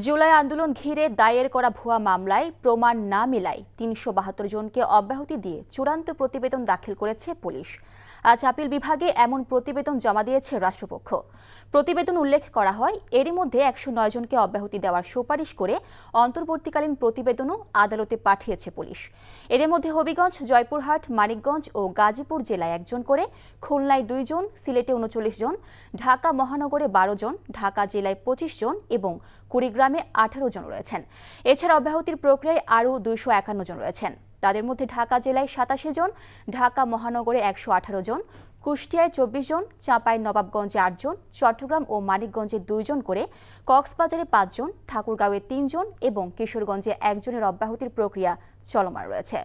জুলাই আন্দোলন ঘিরে দায়ের করা ভুয়া মামলায় প্রমাণ না মেলায় ৩৭২ জনকে অব্যাহতি দিয়ে চূড়ান্ত প্রতিবেদন দাখিল করেছে পুলিশ। আজ আপিল বিভাগে এমন প্রতিবেদন জমা দিয়েছে রাষ্ট্রপক্ষ। প্রতিবেদন উল্লেখ করা হয়, এরই মধ্যে ১০৯ জনকে অব্যাহতি দেওয়ার সুপারিশ করে অন্তর্বর্তীকালীন প্রতিবেদনও আদালতে পাঠিয়েছে পুলিশ। এর মধ্যে হবিগঞ্জ, জয়পুরহাট, মানিকগঞ্জ ও গাজীপুর জেলায় ১ জন করে, খুলনায় ২ জন, সিলেটে ৩৯ জন, ঢাকা মহানগরে ১২ জন, ঢাকা জেলায় ২৫ জন এবং কুড়িগ্রামে ১৮ জন রয়েছেন। এছাড়া অব্যাহতির প্রক্রিয়ায় আরও ২৫১ জন রয়েছেন। তাদের মধ্যে ঢাকা জেলায় ৮৭ জন, ঢাকা মহানগরে ১১৮ জন, কুষ্টিয়ায় ২৪ জন, চাঁপাইনবাবগঞ্জে ৮ জন, চট্টগ্রাম ও মানিকগঞ্জে ২ জন করে, কক্সবাজারে ৫ জন, ঠাকুরগাঁওয়ে ৩ জন এবং কিশোরগঞ্জে ১ জনের অব্যাহতির প্রক্রিয়া চলমান রয়েছে।